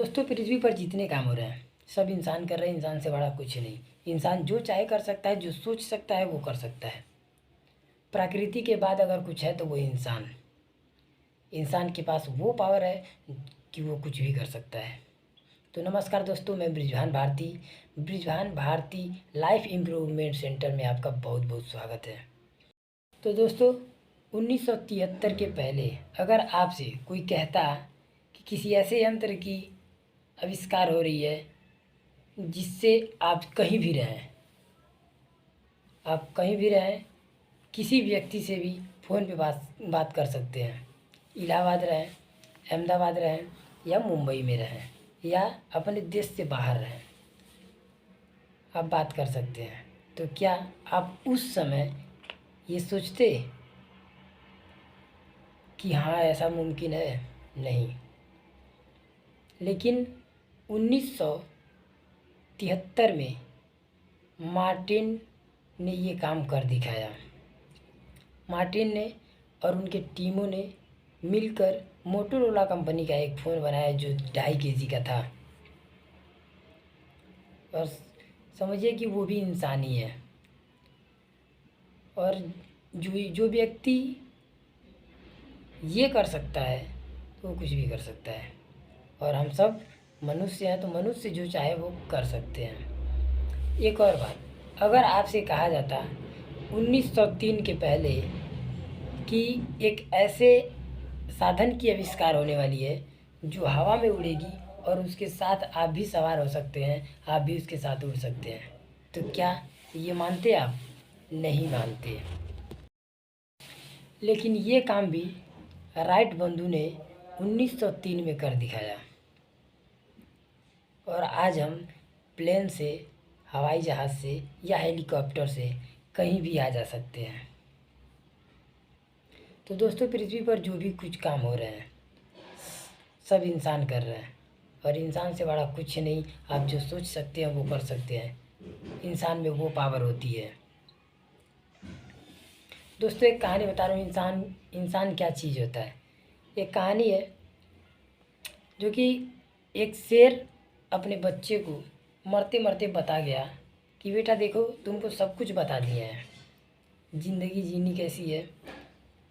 दोस्तों, पृथ्वी पर जितने काम हो रहे हैं सब इंसान कर रहे हैं। इंसान से बड़ा कुछ नहीं। इंसान जो चाहे कर सकता है, जो सोच सकता है वो कर सकता है। प्रकृति के बाद अगर कुछ है तो वो इंसान। इंसान के पास वो पावर है कि वो कुछ भी कर सकता है। तो नमस्कार दोस्तों, मैं Brijbhan Bharti life improvement centre में आपका बहुत बहुत स्वागत है। तो दोस्तों, 1973 के पहले अगर आपसे कोई कहता कि किसी ऐसे यंत्र की आविष्कार हो रही है जिससे आप कहीं भी रहें, किसी व्यक्ति से भी फ़ोन पे बात कर सकते हैं। इलाहाबाद रहें, अहमदाबाद रहें या मुंबई में रहें या अपने देश से बाहर रहें, आप बात कर सकते हैं। तो क्या आप उस समय ये सोचते कि हाँ ऐसा मुमकिन है? नहीं। लेकिन 1973 में मार्टिन ने ये काम कर दिखाया। मार्टिन ने और उनके टीमों ने मिलकर मोटोरोला कंपनी का एक फ़ोन बनाया जो 2.5 kg का था। और समझिए कि वो भी इंसान ही है। और जो व्यक्ति ये कर सकता है तो वो कुछ भी कर सकता है। और हम सब मनुष्य हैं, तो मनुष्य जो चाहे वो कर सकते हैं। एक और बात, अगर आपसे कहा जाता 1903 के पहले कि एक ऐसे साधन की आविष्कार होने वाली है जो हवा में उड़ेगी और उसके साथ आप भी सवार हो सकते हैं, आप भी उसके साथ उड़ सकते हैं, तो क्या ये मानते आप? नहीं मानते। लेकिन ये काम भी राइट बंधु ने 1903 में कर दिखाया। और आज हम प्लेन से, हवाई जहाज़ से या हेलीकॉप्टर से कहीं भी आ जा सकते हैं। तो दोस्तों, पृथ्वी पर जो भी कुछ काम हो रहे हैं सब इंसान कर रहे हैं। और इंसान से बड़ा कुछ नहीं। आप जो सोच सकते हैं वो कर सकते हैं। इंसान में वो पावर होती है। दोस्तों, एक कहानी बता रहा हूँ। इंसान क्या चीज़ होता है। एक कहानी है जो कि एक शेर अपने बच्चे को मरते मरते बता गया कि बेटा देखो, तुमको सब कुछ बता दिया है। ज़िंदगी जीनी कैसी है,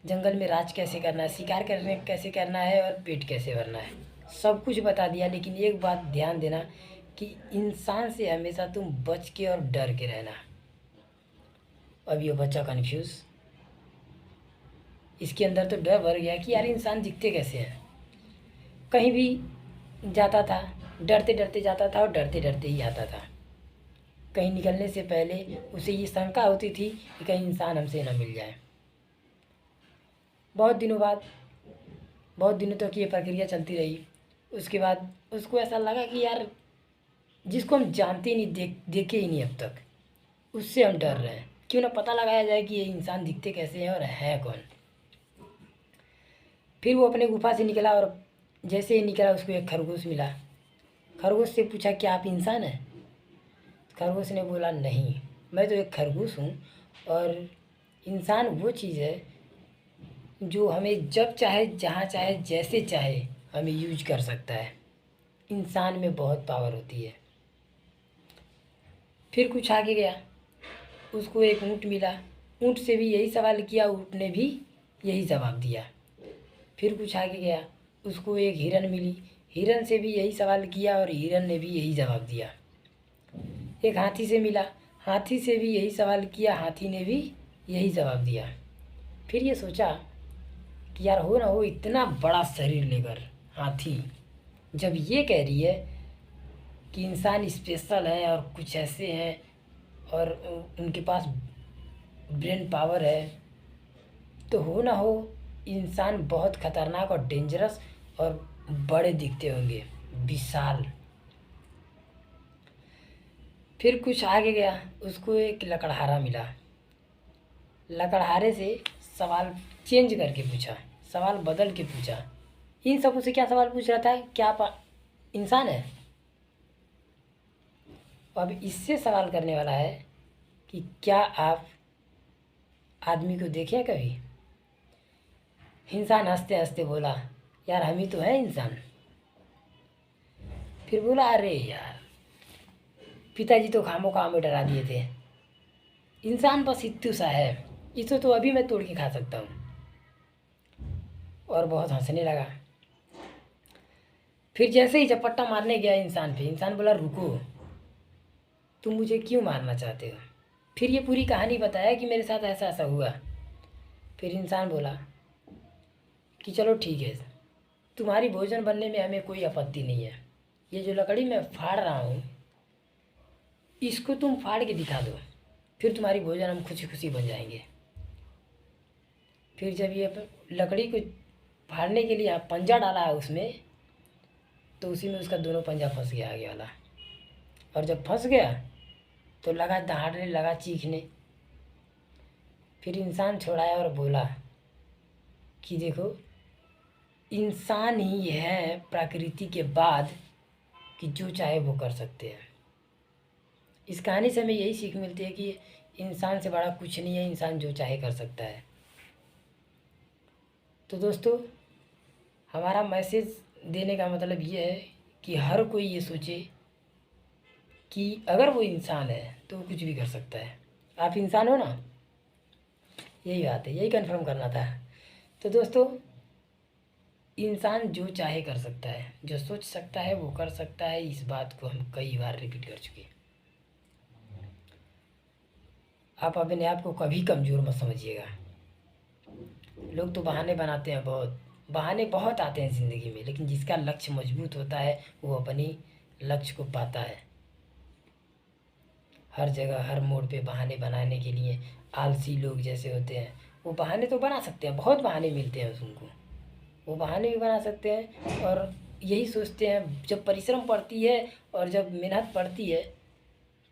जंगल में राज कैसे करना है, शिकार करने कैसे करना है और पेट कैसे भरना है, सब कुछ बता दिया। लेकिन एक बात ध्यान देना कि इंसान से हमेशा तुम बच के और डर के रहना। अब ये बच्चा कन्फ्यूज़, इसके अंदर तो डर भर गया कि यार इंसान दिखते कैसे हैं। कहीं भी जाता था डरते डरते जाता था और डरते डरते ही आता था। कहीं निकलने से पहले उसे ये शंका होती थी कि कहीं इंसान हमसे ना मिल जाए। बहुत दिनों तक ये प्रक्रिया चलती रही। उसके बाद उसको ऐसा लगा कि यार जिसको हम जानते ही नहीं, देखे ही नहीं अब तक, उससे हम डर रहे हैं। क्यों ना पता लगाया जाए कि ये इंसान दिखते कैसे हैं और है कौन। फिर वो अपने गुफा से निकला और जैसे ही निकला उसको एक खरगोश मिला। खरगोश से पूछा, क्या आप इंसान हैं? खरगोश ने बोला, नहीं, मैं तो एक खरगोश हूँ। और इंसान वो चीज़ है जो हमें जब चाहे, जहाँ चाहे, जैसे चाहे हमें यूज कर सकता है। इंसान में बहुत पावर होती है। फिर कुछ आगे गया, उसको एक ऊँट मिला। ऊँट से भी यही सवाल किया, ऊँट ने भी यही जवाब दिया। फिर कुछ आगे गया, उसको एक हिरन मिली। हिरन से भी यही सवाल किया और हिरन ने भी यही जवाब दिया। एक हाथी से मिला, हाथी से भी यही सवाल किया, हाथी ने भी यही जवाब दिया। फिर ये सोचा कि यार हो ना हो इतना बड़ा शरीर लेकर हाथी जब ये कह रही है कि इंसान स्पेशल है और कुछ ऐसे हैं और उनके पास ब्रेन पावर है, तो हो ना हो इंसान बहुत खतरनाक और डेंजरस और बड़े दिखते होंगे, विशाल। फिर कुछ आगे गया, उसको एक लकड़हारा मिला। लकड़हारे से सवाल चेंज करके पूछा, सवाल बदल के पूछा। इन सबों से क्या सवाल पूछ रहा था? क्या आप इंसान है? अब इससे सवाल करने वाला है कि क्या आप आदमी को देखे कभी? इंसान हंसते हंसते बोला, यार हम ही तो हैं इंसान। फिर बोला अरे यार, पिताजी तो खामो खाम में डरा दिए थे, इंसान बस इतू सा है, इसे तो अभी मैं तोड़ के खा सकता हूँ। और बहुत हंसने लगा। फिर जैसे ही झपट्टा मारने गया इंसान पे, इंसान बोला रुको, तुम मुझे क्यों मारना चाहते हो। फिर ये पूरी कहानी बताया कि मेरे साथ ऐसा ऐसा हुआ। फिर इंसान बोला कि चलो ठीक है, तुम्हारी भोजन बनने में हमें कोई आपत्ति नहीं है, ये जो लकड़ी मैं फाड़ रहा हूँ इसको तुम फाड़ के दिखा दो, फिर तुम्हारी भोजन हम खुशी खुशी बन जाएंगे। फिर जब ये लकड़ी को फाड़ने के लिए आप पंजा डाला है उसमें, तो उसी में उसका दोनों पंजा फंस गया आगे वाला। और जब फंस गया तो लगा दहाड़ने लगा, चीखने। फिर इंसान छोड़ाया और बोला कि देखो, इंसान ही है प्रकृति के बाद कि जो चाहे वो कर सकते हैं। इस कहानी से हमें यही सीख मिलती है कि इंसान से बड़ा कुछ नहीं है, इंसान जो चाहे कर सकता है। तो दोस्तों, हमारा मैसेज देने का मतलब ये है कि हर कोई ये सोचे कि अगर वो इंसान है तो वो कुछ भी कर सकता है। आप इंसान हो ना, यही बात है, यही कंफर्म करना था। तो दोस्तों, इंसान जो चाहे कर सकता है, जो सोच सकता है वो कर सकता है। इस बात को हम कई बार रिपीट कर चुके हैं। आप अपने आप को कभी कमज़ोर मत समझिएगा। लोग तो बहाने बनाते हैं, बहाने बहुत आते हैं ज़िंदगी में, लेकिन जिसका लक्ष्य मजबूत होता है वो अपनी लक्ष्य को पाता है। हर जगह हर मोड़ पे बहाने बनाने के लिए आलसी लोग जैसे होते हैं, वो बहाने तो बना सकते हैं, बहुत बहाने मिलते हैं उनको, वो बहाने भी बना सकते हैं। और यही सोचते हैं, जब परिश्रम पड़ती है और जब मेहनत पड़ती है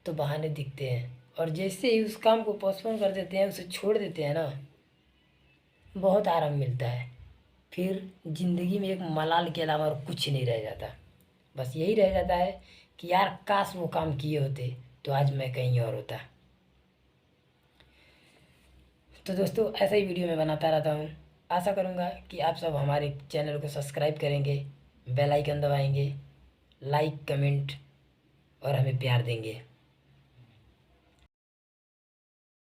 तो बहाने दिखते हैं, और जैसे ही उस काम को पोस्टपोन कर देते हैं, उसे छोड़ देते हैं ना, बहुत आराम मिलता है। फिर ज़िंदगी में एक मलाल के अलावा और कुछ नहीं रह जाता। बस यही रह जाता है कि यार काश वो काम किए होते तो आज मैं कहीं और होता। तो दोस्तों, ऐसा ही वीडियो मैं बनाता रहता हूँ। आशा करूँगा कि आप सब हमारे चैनल को सब्सक्राइब करेंगे, बेल आइकन दबाएंगे, लाइक कमेंट और हमें प्यार देंगे।